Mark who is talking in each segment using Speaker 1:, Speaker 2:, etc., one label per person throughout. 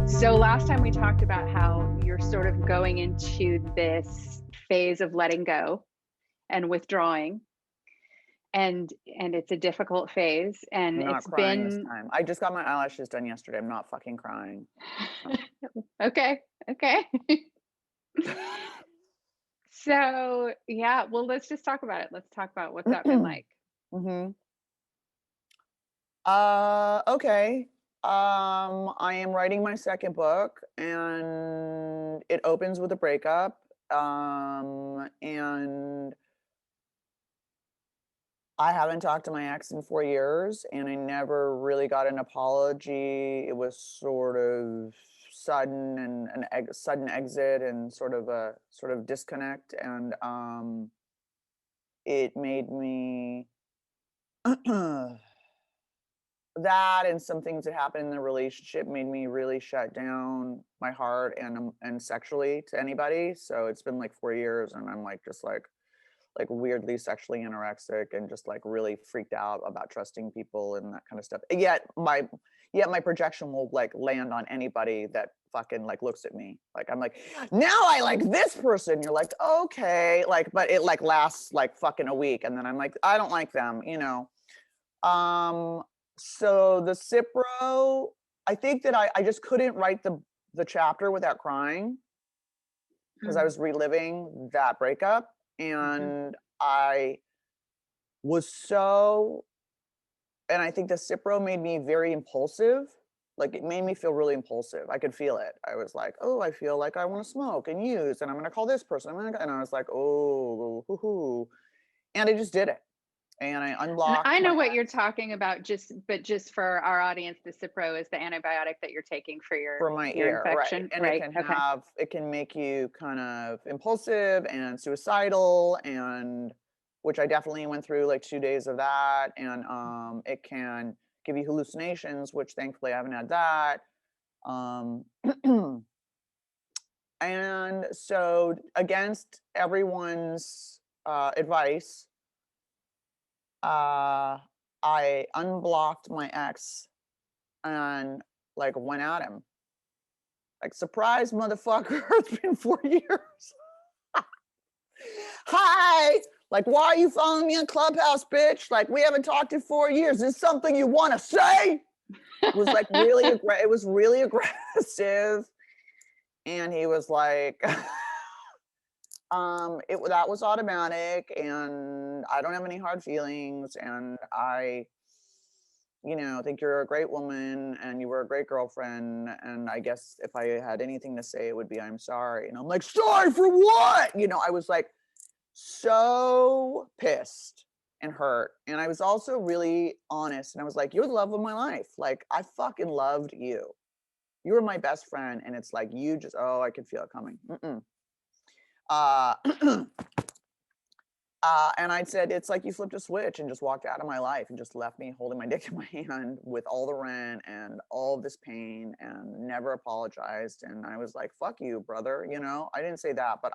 Speaker 1: So last time we talked about how you're sort of going into this phase of letting go and withdrawing, and it's a difficult phase, and
Speaker 2: I'm not
Speaker 1: it's
Speaker 2: crying this
Speaker 1: been
Speaker 2: time. I just got my eyelashes done yesterday. I'm not fucking crying.
Speaker 1: okay, okay. So yeah, well, let's just talk about it. Let's talk about what's that been like.
Speaker 2: Mm-hmm. Okay. I am writing my second book, and it opens with a breakup. And I haven't talked to my ex in 4 years, and I never really got an apology. It was sort of sudden and sudden exit and sort of disconnect, and it made me that and some things that happened in the relationship made me really shut down my heart and sexually to anybody. So it's been like 4 years, and I'm like just like weirdly sexually anorexic and just like really freaked out about trusting people and that kind of stuff. Yet my projection will like land on anybody that fucking like looks at me. Like I'm like, now I like this person. You're like, okay, like, but it like lasts like fucking a week, and then I'm like, I don't like them, you know. So the Cipro, I think that I just couldn't write the chapter without crying because I was reliving that breakup, and I was so, and I think the Cipro made me very impulsive. Like it made me feel really impulsive. I could feel it. I was like, oh, I feel like I want to smoke and use, and I'm gonna call this person. And I was like, oh, hoo hoo, and I just did it, and I
Speaker 1: And I
Speaker 2: unblocked my
Speaker 1: know what you're
Speaker 2: ex
Speaker 1: talking about, just for our audience, the Cipro is the antibiotic that you're taking for
Speaker 2: for my
Speaker 1: your
Speaker 2: ear, right?
Speaker 1: infection,
Speaker 2: And
Speaker 1: right? Okay.
Speaker 2: it can make you kind of impulsive and suicidal, and which I definitely went through like 2 days of that, and it can give you hallucinations, which thankfully I haven't had that. Um, and so against everyone's advice, uh, I unblocked my ex and like went at him. Like, surprise, motherfucker, it's been 4 years. Hi! Like, why are you following me on Clubhouse, bitch? Like, we haven't talked in 4 years. Is something you want to say? It was like really, it was really aggressive. And he was like, that was automatic, and I don't have any hard feelings, and I think you're a great woman and you were a great girlfriend. And I guess if I had anything to say, it would be, I'm sorry. And I'm like, sorry for what? I was like so pissed and hurt. And I was also really honest. And I was like, you're the love of my life. Like, I fucking loved you. You were my best friend. And it's like, you just, oh, I could feel it coming. And I said, it's like you flipped a switch and just walked out of my life and just left me holding my dick in my hand with all the rent and all of this pain and never apologized. And I was like, fuck you, brother. I didn't say that, but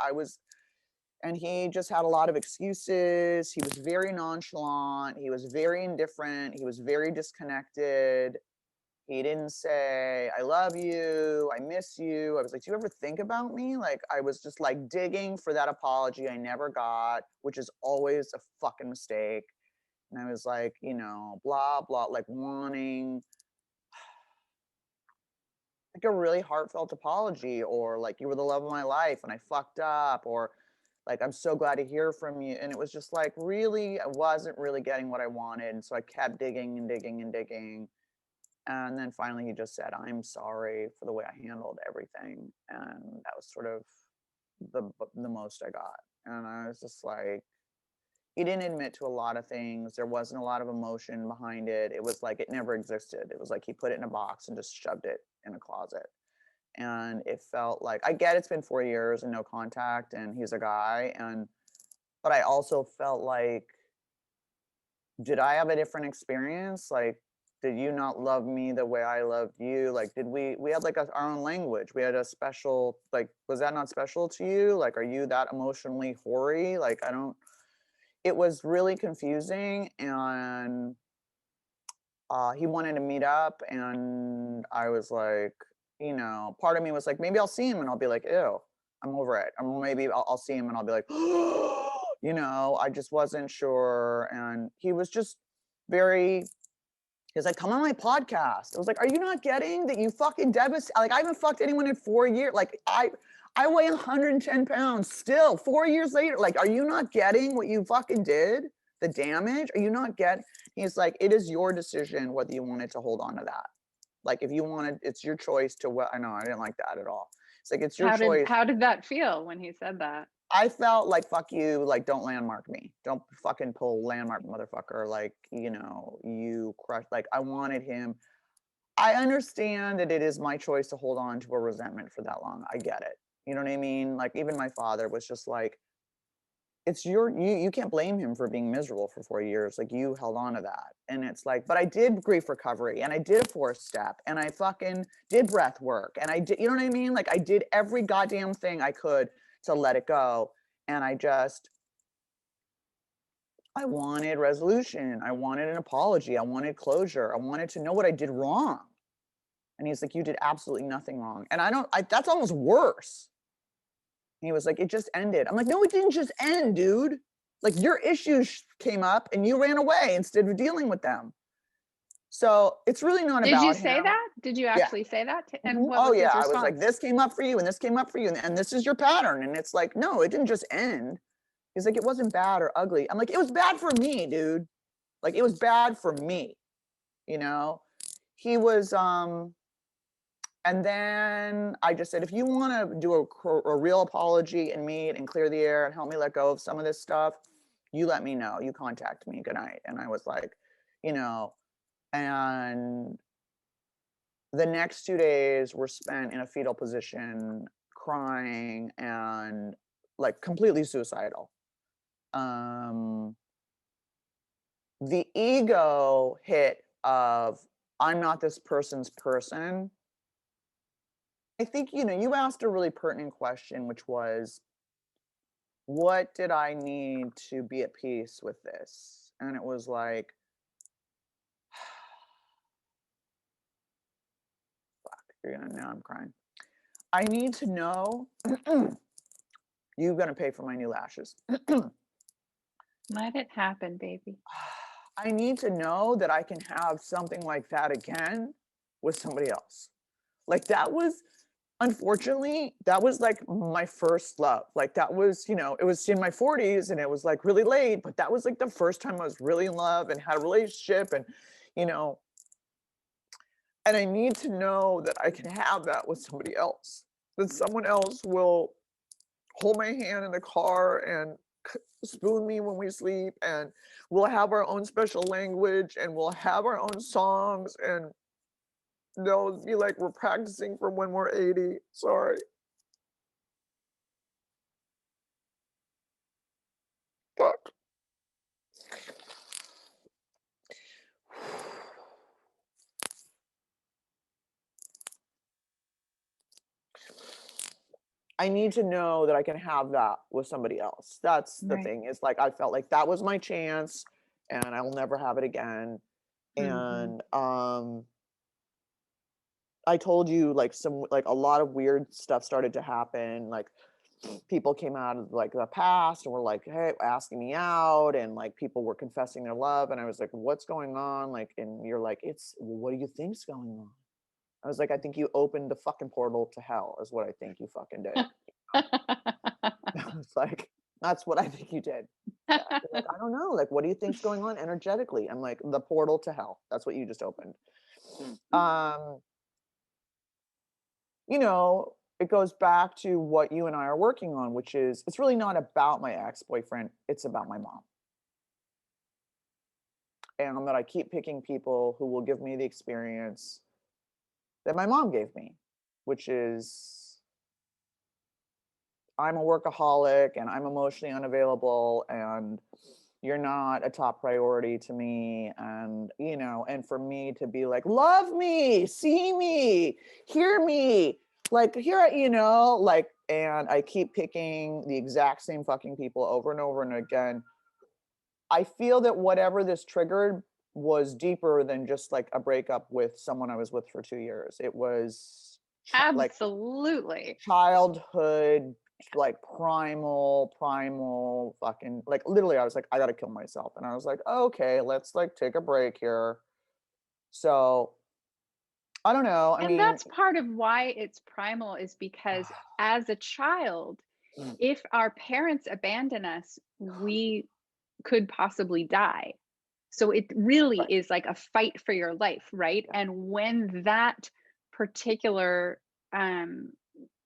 Speaker 2: and he just had a lot of excuses. He was very nonchalant. He was very indifferent. He was very disconnected. He didn't say, I love you, I miss you. I was like, do you ever think about me? Like, I was just like digging for that apology I never got, which is always a fucking mistake. And I was like, blah, blah, like wanting like a really heartfelt apology, or like, you were the love of my life and I fucked up, or like, I'm so glad to hear from you. And it was just like, really, I wasn't really getting what I wanted. And so I kept digging and digging and digging. And then finally he just said, I'm sorry for the way I handled everything. And that was sort of the most I got. And I was just like, he didn't admit to a lot of things. There wasn't a lot of emotion behind it. It was like it never existed. It was like he put it in a box and just shoved it in a closet. And it felt like, I get it's been 4 years and no contact and he's a guy. But I also felt like, did I have a different experience? Like, did you not love me the way I loved you? Like, did we had like our own language. We had a special, like, was that not special to you? Like, are you that emotionally hoary? Like, it was really confusing. And he wanted to meet up, and I was like, you know, part of me was like, maybe I'll see him and I'll be like, ew, I'm over it. Or maybe I'll see him and I'll be like, you know, I just wasn't sure. And he was just very, he's like, come on my podcast. I was like, are you not getting that you fucking devastate? Like, I haven't fucked anyone in 4 years. Like, I weigh 110 pounds still 4 years later. Like, are you not getting what you fucking did? The damage? Are you not getting? He's like, it is your decision whether you wanted to hold on to that. Like, if you wanted, it's your choice to what. I know, I didn't like that at all. It's like, it's your choice.
Speaker 1: How did that feel when he said that?
Speaker 2: I felt like, fuck you, like, don't landmark me. Don't fucking pull landmark, motherfucker. Like, you know, you crushed, like, I wanted him. I understand that it is my choice to hold on to a resentment for that long. I get it. You know what I mean? Like, even my father was just like, it's you can't blame him for being miserable for 4 years. Like, you held on to that. And it's like, but I did grief recovery, and I did a 4th step, and I fucking did breath work, and I did, you know what I mean? Like, I did every goddamn thing I could to let it go. And I wanted resolution. I wanted an apology. I wanted closure. I wanted to know what I did wrong. And he's like, you did absolutely nothing wrong. And that's almost worse. And he was like, it just ended. I'm like, no, it didn't just end, dude. Like, your issues came up and you ran away instead of dealing with them. So it's really not about him.
Speaker 1: Did you say that? Did you actually say that? And what was his response?
Speaker 2: I was like, this came up for you and this came up for you. And this is your pattern. And it's like, no, it didn't just end. He's like, it wasn't bad or ugly. I'm like, it was bad for me, dude. Like, it was bad for me, you know? He was, and then I just said, if you want to do a real apology and meet and clear the air and help me let go of some of this stuff, you let me know. You contact me. Good night. And I was like, you know, and the next 2 days were spent in a fetal position, crying and like completely suicidal. The ego hit of, I'm not this person's person. I think, you know, you asked a really pertinent question, which was, what did I need to be at peace with this? And it was like, fuck, now I'm crying. I need to know, you're going to pay for my new lashes.
Speaker 1: Let it happen, baby.
Speaker 2: I need to know that I can have something like that again with somebody else. Like, that was, unfortunately, that was like my first love. Like, that was, you know, it was in my 40s and it was like really late, but that was like the first time I was really in love and had a relationship, and, you know, and I need to know that I can have that with somebody else, that someone else will hold my hand in the car and spoon me when we sleep, and we'll have our own special language, and we'll have our own songs, and they'll be like, we're practicing for when we're 80. Sorry. Fuck. I need to know that I can have that with somebody else. That's the thing. It's like, I felt like that was my chance and I'll never have it again. And I told you, like, a lot of weird stuff started to happen. Like, people came out of like the past and were like, hey, asking me out, and like people were confessing their love, and I was like, what's going on? Like, and you're like, what do you think's going on? I was like, I think you opened the fucking portal to hell is what I think you fucking did. I was like, that's what I think you did. Like, I don't know. Like, what do you think's going on energetically? I'm like, the portal to hell. That's what you just opened. You know, it goes back to what you and I are working on, which is, it's really not about my ex-boyfriend. It's about my mom. And that I keep picking people who will give me the experience that my mom gave me, which is, I'm a workaholic and I'm emotionally unavailable and you're not a top priority to me. And, you know, and for me to be like, love me, see me, hear me, like, here, you know, like, and I keep picking the exact same fucking people over and over and again. I feel that whatever this triggered was deeper than just like a breakup with someone I was with for 2 years. It was like
Speaker 1: Absolutely.
Speaker 2: childhood, like primal fucking, like literally I was like, I gotta kill myself. And I was like, okay, let's like take a break here. So I don't know. I
Speaker 1: And
Speaker 2: mean,
Speaker 1: that's part of why it's primal, is because as a child, if our parents abandon us, we could possibly die. So it really
Speaker 2: right.
Speaker 1: is like a fight for your life, right? And when that particular um,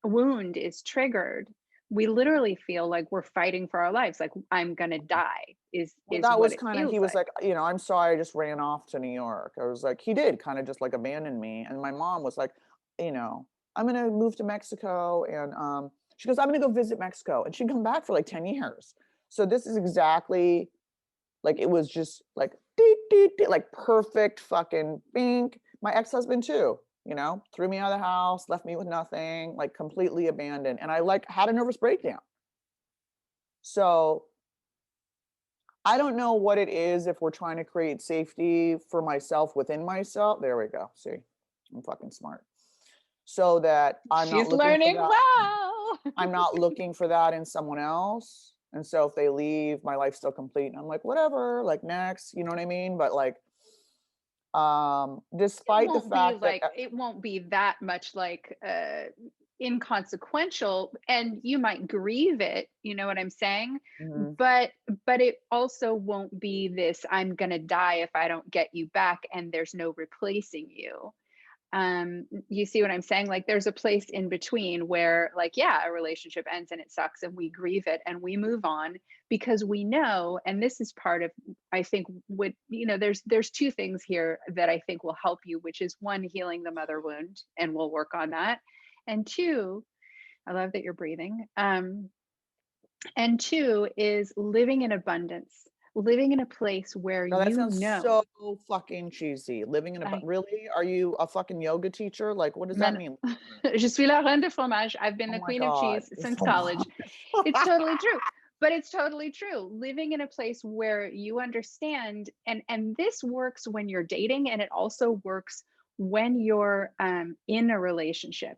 Speaker 1: wound is triggered, we literally feel like we're fighting for our lives. Like, I'm gonna die
Speaker 2: Well,
Speaker 1: is
Speaker 2: that
Speaker 1: what
Speaker 2: was
Speaker 1: it
Speaker 2: kind of, he
Speaker 1: feels
Speaker 2: was
Speaker 1: like.
Speaker 2: like, you know, I'm sorry, I just ran off to New York. I was like, he did kind of just like abandon me. And my mom was like, you know, I'm gonna move to Mexico. And she goes, I'm gonna go visit Mexico. And she'd come back for like 10 years. So this is exactly like, it was just like, dee, dee, dee, like perfect fucking bink. My ex-husband too, you know, threw me out of the house, left me with nothing, like completely abandoned. And I like had a nervous breakdown. So I don't know what it is, if we're trying to create safety for myself within myself. There we go. See, I'm fucking smart. So that I'm not
Speaker 1: She's
Speaker 2: looking for
Speaker 1: learning
Speaker 2: that.
Speaker 1: well.
Speaker 2: I'm not looking for that in someone else. And so if they leave, my life's still complete. And I'm like, whatever, like next, you know what I mean? But like, despite the fact that
Speaker 1: It won't be that much like inconsequential, and you might grieve it, you know what I'm saying?
Speaker 2: mhm,
Speaker 1: But it also won't be this, I'm gonna die if I don't get you back and there's no replacing you. You see what I'm saying? Like, there's a place in between where, like, yeah, a relationship ends and it sucks and we grieve it and we move on, because we know, and this is part of, I think, what, you know, there's two things here that I think will help you, which is one, healing the mother wound, and we'll work on that. And two, I love that you're breathing. And two is living in abundance, living in a place where
Speaker 2: no, that
Speaker 1: you
Speaker 2: sounds
Speaker 1: know,
Speaker 2: so fucking cheesy. Living in a,
Speaker 1: I
Speaker 2: really? Are you a fucking yoga teacher? Like, what does that
Speaker 1: man,
Speaker 2: mean?
Speaker 1: je suis la reine de fromage. I've been
Speaker 2: Oh
Speaker 1: the
Speaker 2: my
Speaker 1: queen of
Speaker 2: God.
Speaker 1: cheese
Speaker 2: You're
Speaker 1: since
Speaker 2: so
Speaker 1: college. It's
Speaker 2: much.
Speaker 1: totally true. But it's totally true. Living in a place where you understand, and this works when you're dating, and it also works when you're in a relationship,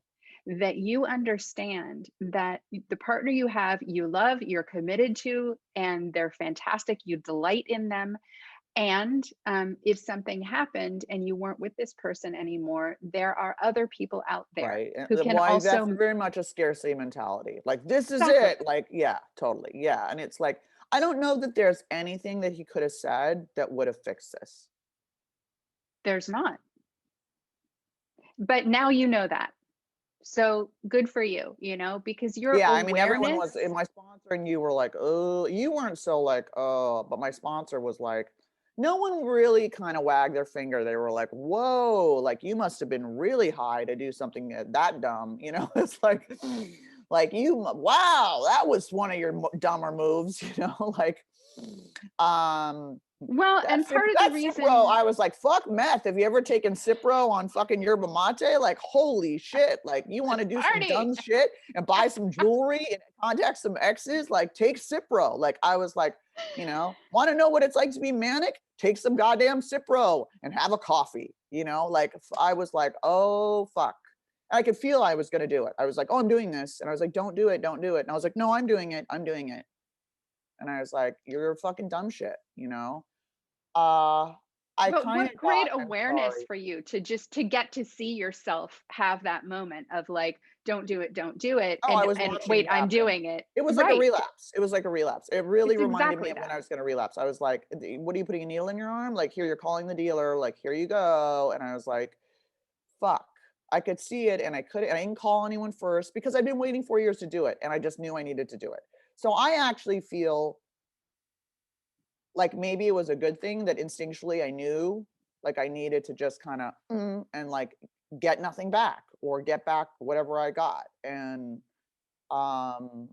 Speaker 1: that you understand that the partner you have, you love, you're committed to, and they're fantastic. You delight in them, and if something happened and you weren't with this person anymore, there are other people out there
Speaker 2: Right. And
Speaker 1: who can
Speaker 2: why that's
Speaker 1: also.
Speaker 2: very much a scarcity mentality. Like, this is
Speaker 1: Exactly.
Speaker 2: it. Like, yeah, totally. Yeah. And it's like, I don't know that there's anything that he could have said that would have fixed this.
Speaker 1: There's not. But now you know that. So good for you, because your
Speaker 2: Yeah. I mean, everyone
Speaker 1: awareness.
Speaker 2: was, my sponsor and you were like, oh, you weren't so like, oh, but my sponsor was like, no one really kind of wagged their finger. They were like, whoa, like you must have been really high to do something that dumb. You know, it's like you, wow, that was one of your dumber moves, you know, like, um,
Speaker 1: Well, and part of the
Speaker 2: that's Cipro.
Speaker 1: reason.
Speaker 2: I was like, fuck meth. Have you ever taken Cipro on fucking yerba mate? Like, holy shit. Like, you want to do some
Speaker 1: Party.
Speaker 2: dumb shit and buy some jewelry and contact some exes? Like, take Cipro. Like, I was like, want to know what it's like to be manic? Take some goddamn Cipro and have a coffee. Like, I was like, oh, fuck. And I could feel I was going to do it. I was like, oh, I'm doing this. And I was like, don't do it. Don't do it. And I was like, no, I'm doing it. I'm doing it. And I was like, you're fucking dumb shit. Uh, I
Speaker 1: But
Speaker 2: kind
Speaker 1: what
Speaker 2: of
Speaker 1: great
Speaker 2: got, I'm
Speaker 1: awareness
Speaker 2: sorry.
Speaker 1: for you to get to see yourself have that moment of like, don't do it, don't do it.
Speaker 2: Oh, I was
Speaker 1: And
Speaker 2: watching
Speaker 1: wait,
Speaker 2: it
Speaker 1: I'm
Speaker 2: happen.
Speaker 1: doing it.
Speaker 2: It was like a
Speaker 1: Right.
Speaker 2: relapse. It was like a relapse. It really
Speaker 1: It's
Speaker 2: reminded me
Speaker 1: exactly
Speaker 2: of when
Speaker 1: that.
Speaker 2: I was going to relapse. I was like, what are you putting a needle in your arm? Like, here, you're calling the dealer. Like, here you go. And I was like, fuck. I could see it and I couldn't, and I didn't call anyone first because I'd been waiting 4 years to do it. And I just knew I needed to do it. So I actually feel like maybe it was a good thing that instinctually I knew like I needed to just kind of and like get nothing back or get back whatever I got. And um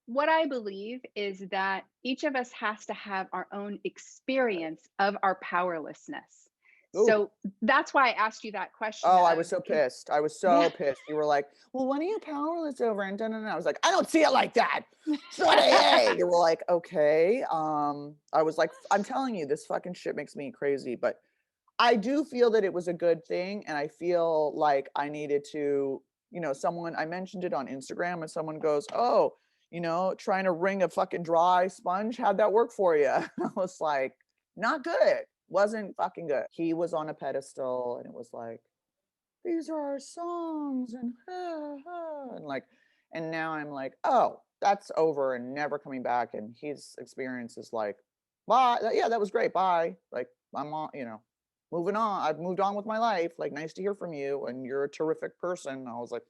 Speaker 1: What I believe is that each of us has to have our own experience of our powerlessness.
Speaker 2: Ooh.
Speaker 1: So that's why I asked you that question.
Speaker 2: Oh, I was so pissed. I was so pissed. You were like, well, when are you powerless over? And I was like, I don't see it like that. You were like, okay. I was like, I'm telling you, this fucking shit makes me crazy. But I do feel that it was a good thing. And I feel like I needed to, I mentioned it on Instagram and someone goes, oh, trying to wring a fucking dry sponge. How'd that work for you? I was like, not good. Wasn't fucking good. He was on a pedestal and it was like, these are our songs and and now I'm like, oh, that's over and never coming back. And his experience is like, bye. Yeah, that was great. Bye. Like, I'm on, moving on. I've moved on with my life. Like, nice to hear from you. And you're a terrific person. I was like,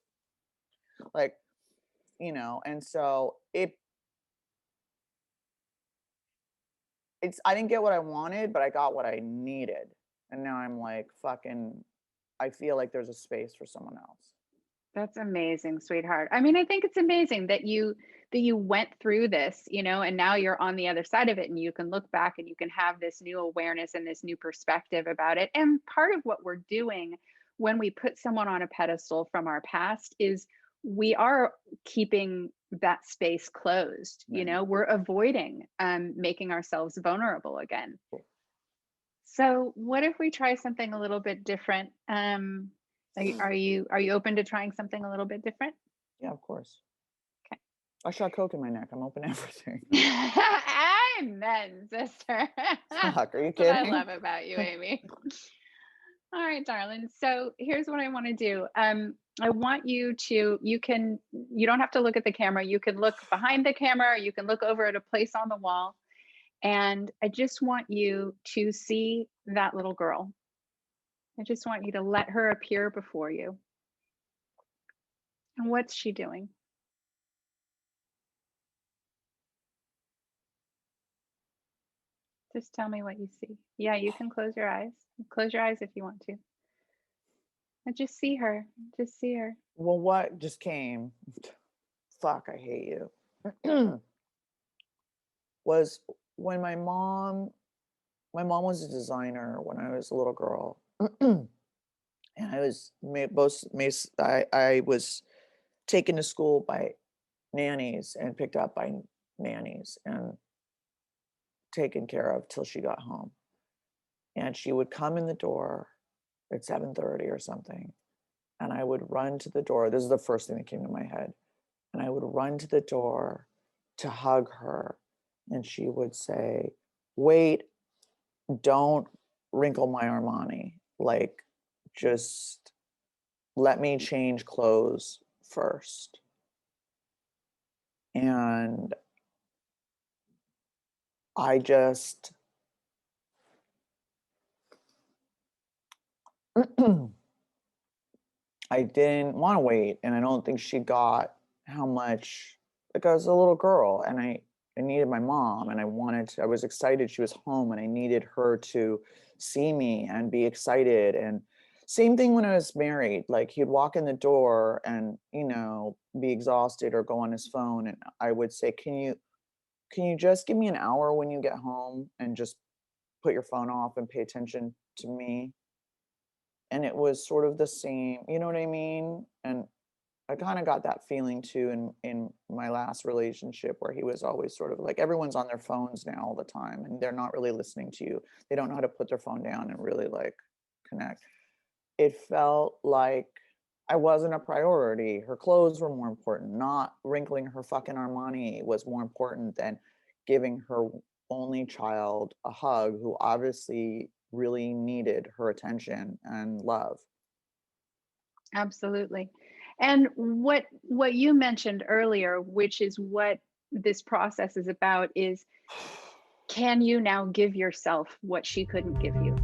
Speaker 2: and so I didn't get what I wanted, but I got what I needed. And now I'm like, I feel like there's a space for someone else.
Speaker 1: That's amazing, sweetheart. I mean, I think it's amazing that you went through this, and now you're on the other side of it and you can look back and you can have this new awareness and this new perspective about it. And part of what we're doing when we put someone on a pedestal from our past is we are keeping that space closed.
Speaker 2: Right.
Speaker 1: We're avoiding making ourselves vulnerable again. So what if we try something a little bit different? Are you open to trying something a little bit different?
Speaker 2: Yeah, of course.
Speaker 1: Okay.
Speaker 2: I shot coke in my neck. I'm open to everything.
Speaker 1: Amen, sister.
Speaker 2: Fuck, are you
Speaker 1: That's what I
Speaker 2: kidding?
Speaker 1: love about you, Amy. All right, darling. So here's what I want to do. I want you don't have to look at the camera. You can look behind the camera, or you can look over at a place on the wall. And I just want you to see that little girl. I just want you to let her appear before you. And what's she doing? Just tell me what you see. Yeah, you can close your eyes. Close your eyes if you want to. And just see her. Just see her.
Speaker 2: Well, what just came? Fuck, I hate you. Was when my mom was a designer when I was a little girl. And I was I was taken to school by nannies and picked up by nannies and taken care of till she got home. And she would come in the door at 7:30 or something. And I would run to the door. This is the first thing that came to my head. And I would run to the door to hug her. And she would say, wait, don't wrinkle my Armani. Like, just let me change clothes first. And I just I didn't want to wait, and I don't think she got how much, like, I was a little girl and I needed my mom and I was excited she was home and I needed her to see me and be excited. And same thing when I was married, like he'd walk in the door and, be exhausted or go on his phone. And I would say, can you just give me an hour when you get home and just put your phone off and pay attention to me? And it was sort of the same, you know what I mean? And I kind of got that feeling too in my last relationship, where he was always sort of like, everyone's on their phones now all the time and they're not really listening to you. They don't know how to put their phone down and really like connect. It felt like I wasn't a priority. Her clothes were more important. Not wrinkling her fucking Armani was more important than giving her only child a hug, who obviously really needed her attention and love.
Speaker 1: Absolutely. And what you mentioned earlier, which is what this process is about, is can you now give yourself what she couldn't give you?